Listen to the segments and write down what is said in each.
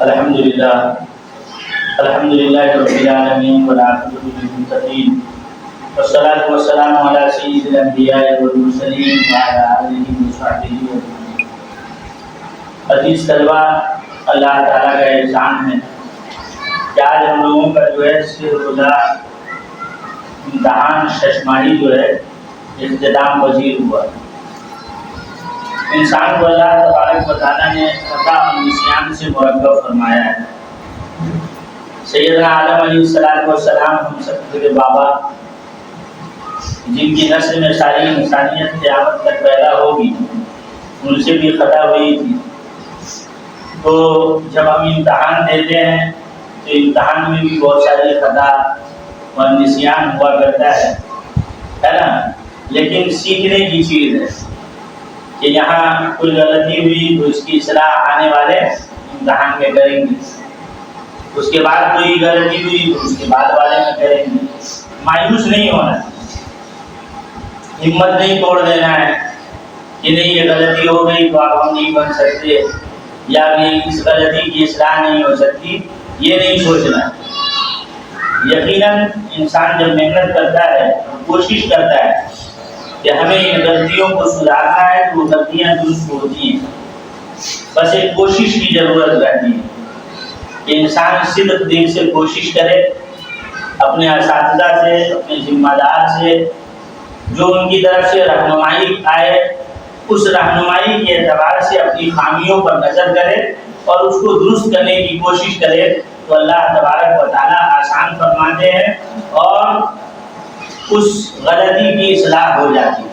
الحمدللہ الحمدللہ رب العالمین والعاقبۃ للمتقین والصلاۃ والسلام علی سید الانبیاء والمرسلین وعلی آلہ وصحبہ اجمعین۔ عزیز طلبہ، اللہ تعالیٰ کا احسان ہے کہ آج ہم لوگوں کا جو ہے روزہ امتحان ششماہی جو ہے اختتام پذیر ہوا۔ انسان کو اللہ تبارک و تعالیٰ نے خطا اور نسیان سے مرکب فرمایا ہے۔ سیدنا آدم علیہ السلام ہم سب کے بابا، جن کی نسل میں ساری انسانیت قیامت تک پیدا ہوگی، ان سے بھی خطا ہوئی تھی۔ تو جب ہم امتحان دیتے ہیں تو امتحان میں بھی بہت ساری خطا اور نسیان ہوا کرتا ہے نا، لیکن سیکھنے کی چیز ہے کہ یہاں کوئی غلطی ہوئی تو اس کی اصلاح آنے والے امتحان میں کریں گے، اس کے بعد کوئی غلطی ہوئی تو اس کے بعد والے میں کریں گے۔ مایوس نہیں ہونا، ہمت نہیں توڑ دینا ہے کہ نہیں یہ غلطی ہو گئی تو اب ہم نہیں بن سکتے، یا اس غلطی کی اصلاح نہیں ہو سکتی، یہ نہیں سوچنا۔ یقیناً انسان جب محنت کرتا ہے، کوشش کرتا ہے کہ ہمیں ان غلطیوں کو سدھارنا ہے تو وہ غلطیاں درست ہوتی ہیں، بس ایک کوشش کی ضرورت رہتی ہے کہ انسان صدق دل سے کوشش کرے، اپنے اساتذہ سے، اپنے ذمہ دار سے جو ان کی طرف سے رہنمائی آئے، اس رہنمائی کے اعتبار سے اپنی خامیوں پر نظر کرے اور اس کو درست کرنے کی کوشش کرے تو اللہ تبارک و تعالیٰ آسان فرماتے ہیں اور اس غلطی کی اصلاح ہو جاتی ہے۔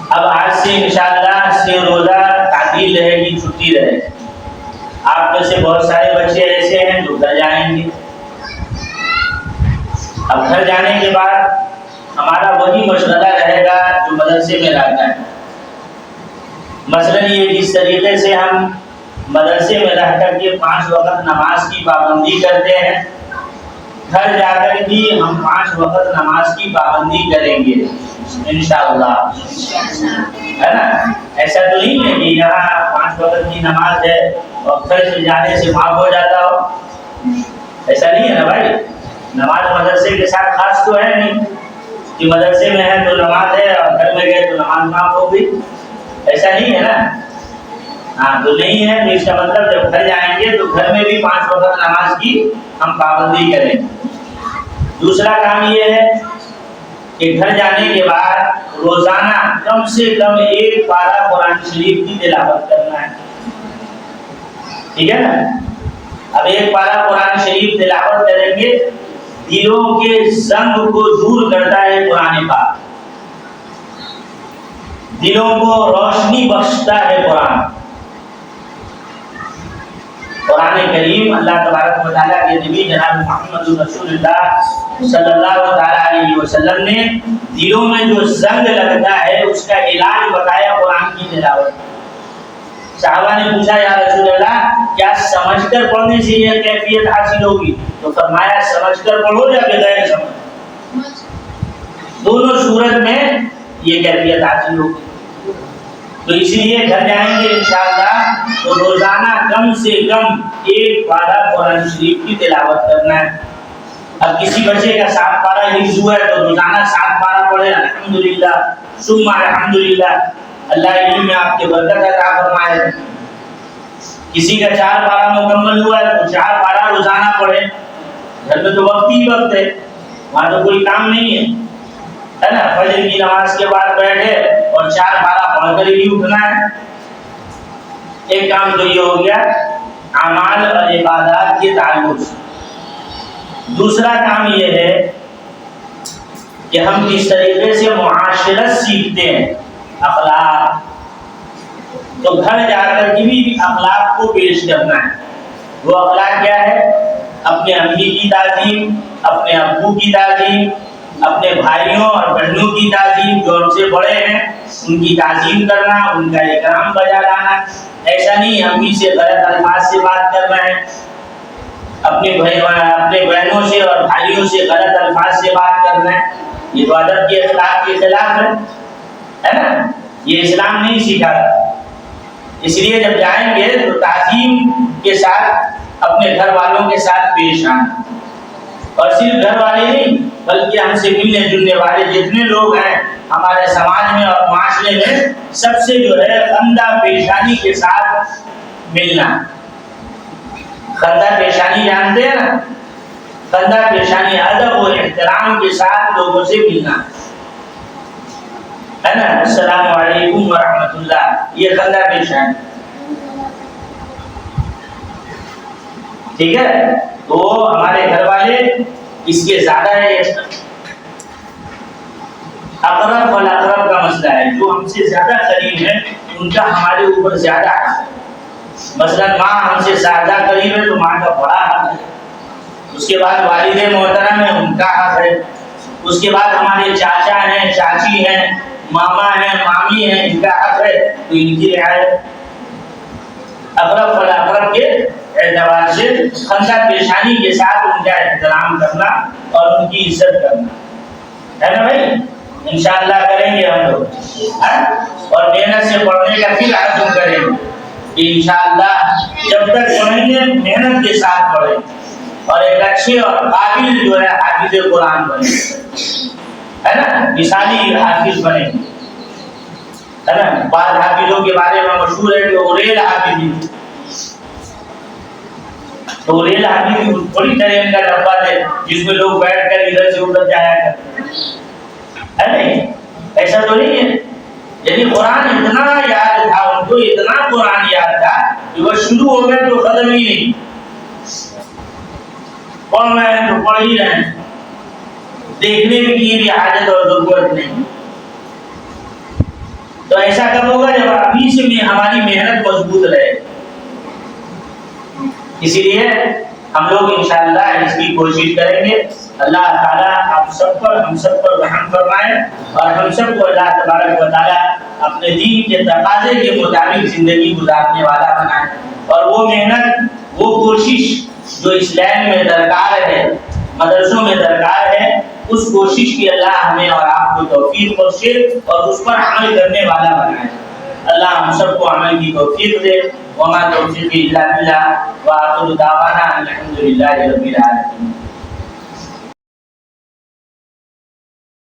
اب آج سے انشاءاللہ سے روزہ تعطیل رہے گی، چھٹی رہے گی۔ آپ میں سے بہت سارے بچے ایسے ہیں جو گھر جائیں گے۔ اب گھر جانے کے بعد ہمارا وہی مشغلہ رہے گا جو مدرسے میں رہتا ہے۔ مثلاً یہ جس طریقے سے ہم مدرسے میں رہ کر کے 5 وقت نماز کی پابندی کرتے ہیں، گھر جا کر بھی ہم 5 وقت نماز کی پابندی کریں گے انشاءاللہ، ہے نا؟ ایسا تو نہیں ہے کہ یہاں 5 وقت کی نماز ہے اور گھر سے جانے سے معاف ہو جاتا ہو، ایسا نہیں ہے نا بھائی۔ نماز مدرسے کے ساتھ خاص تو ہے نہیں کہ مدرسے میں ہے تو نماز ہے اور گھر میں گئے تو نماز معاف ہو گئی، ایسا نہیں ہے نا۔ ہاں تو نہیں ہے تو اس کا مطلب جب گھر جائیں گے تو گھر میں بھی 5 وقت نماز کی ہم پابندی کریں۔ دوسرا کام یہ ہے کہ گھر جانے کے بعد روزانہ کم سے کم 1 پارہ قرآن شریف کی تلاوت کرنا ہے، ٹھیک ہے نا؟ اب 1 پارہ قرآن شریف تلاوت کریں گے، دلوں کے زنگ کو دور کرتا ہے قرآن پاک، دلوں کو روشنی بخشتا ہے قرآن۔ قرآن کریم اللہ تبارک و تعالیٰ کے نبی جناب محمد رسول اللہ صلی اللہ علیہ وسلم نے دلوں میں جو زنگ لگتا ہے اس کا علاج بتایا قرآن کی تلاوت۔ صحابہ نے پوچھا یا رسول اللہ کیا سمجھ کر پڑھنے سے یہ کیفیت حاصل ہوگی؟ تو فرمایا سمجھ کر پڑھو یا بغیر سمجھ، دونوں صورت میں یہ کیفیت حاصل ہوگی۔ تو اسی لیے گھر جائیں گے انشاءاللہ تو روزانہ کم سے کم 1 پارہ قرآن شریف کی تلاوت کرنا ہے۔ اب کسی بچے کا 7 پارہ حفظ ہوا ہے تو روزانہ 7 پارہ پڑھے، الحمدللہ ثم الحمدللہ، اللہ علم میں آپ کے برکت عطا فرمائے۔ کسی کا 4 پارہ مکمل ہوا ہے تو 4 پارہ روزانہ پڑھے، گھر میں تو وقت ہی وقت ہے، وہاں تو کوئی کام نہیں ہے نا۔ فجر کی نماز کے بعد بیٹھے اور 4 پارہ پڑھ کر ہی اٹھنا ہے۔ ایک کام تو یہ ہو گیا اعمال اور عبادات کے تعلق سے۔ دوسرا کام یہ ہے کہ ہم کس طریقے سے معاشرت سیکھتے ہیں، اخلاق، تو گھر جا کر کے بھی اخلاق کو پیش کرنا ہے۔ وہ اخلاق کیا ہے؟ اپنے امی کی تعظیم، اپنے ابو کی تعظیم، اپنے بھائیوں اور بہنوں کی تعظیم، جو ہم سے بڑے ہیں ان کی تعظیم کرنا، ان کا اکرام بجا لانا۔ ایسا نہیں امی سے غلط الفاظ سے بات کرنا ہے، اپنے بہنوں سے اور بھائیوں سے غلط الفاظ سے بات کرنا ہے، یہ تو ادب کے اخلاق کے خلاف ہے نا، یہ اسلام نہیں سکھاتا۔ اس لیے جب جائیں گے تو تعظیم کے ساتھ اپنے گھر والوں کے ساتھ پیش آنا، اور صرف گھر والے نہیں بلکہ ہم سے ملنے جلنے والے جتنے لوگ ہیں ہمارے سماج میں اور معاشرے میں، سب سے جو ہے خندہ پیشانی کے ساتھ ملنا۔ خندہ پیشانی جانتے ہیں نا؟ خندہ پیشانی ادب و احترام کے ساتھ لوگوں سے ملنا ہے نا، السلام علیکم ورحمۃ اللہ، یہ خندہ پیشانی، ٹھیک ہے؟ تو ہمارے گھر والے اس کے زیادہ ہے، اقرب والاقرب کا مسئلہ ہے، جو ہم سے زیادہ قریب ہے ان کا ہمارے اوپر زیادہ حق ہے۔ مثلا ماں ہم سے زیادہ قریب ہے تو ماں کا بڑا حق ہے، اس کے بعد والد محترم ہے ان کا حق ہے، اس کے بعد ہمارے چاچا ہیں، چاچی ہیں، ماما ہیں، مامی ہیں، ان کا حق ہے تو ان کی رعایت۔ اقرب فالاقرب کے اعتبار سے خندہ پیشانی کے ساتھ ان کا احترام کرنا اور ان کی عزت کرنا ہے نا بھائی؟ انشاءاللہ کریں گے ہم لوگ، اور محنت سے پڑھنے کا پھر عزم کریں گے کہ انشاءاللہ جب تک پڑھیں گے محنت کے ساتھ پڑھیں اور ایک اچھے اور قابل جو ہے حافظ قرآن بنے، ہے نا، مثالی حافظ بنے، ہے نا۔ بعض حافظوں کے بارے میں مشہور ہے کہ اوریل حافظ، تو اوریل حافظ بڑی ٹرین کا ڈبہ ہے جس میں لوگ بیٹھ کر ادھر سے ادھر جایا کرتے ہے نہیں؟ ایسا تو نہیں ہے، یعنی قرآن اتنا یاد تھا ان کو، اتنا قرآن یاد تھا کہ وہ شروع ہو گئے تو ختم ہی نہیں، پڑھ رہے ہیں تو پڑھ ہی رہے ہیں، دیکھنے کی بھی حاجت اور ضرورت نہیں۔ تو ایسا کب ہوگا؟ جب ابھی سے میں ہماری محنت مضبوط رہے۔ اسی لیے ہم لوگ انشاءاللہ اس کی کوشش کریں گے۔ اللہ تعالیٰ آپ سب پر، ہم سب پر رحم فرمائے اور ہم سب کو اللہ تبارک و تعالیٰ اپنے دین کے تقاضے کے مطابق زندگی گزارنے والا بنائے، اور وہ محنت، وہ کوشش جو اسلام میں درکار ہے، مدرسوں میں درکار ہے، اس کوشش کی اللہ ہمیں اور آپ کو توفیق بخشے اور اس پر عمل کرنے والا بنائے۔ اللہ ہم سب کو عمل کی توفیق دے۔ وما توفیقی الا باللہ، وآخر دعوانا الحمد للہ رب العالمین۔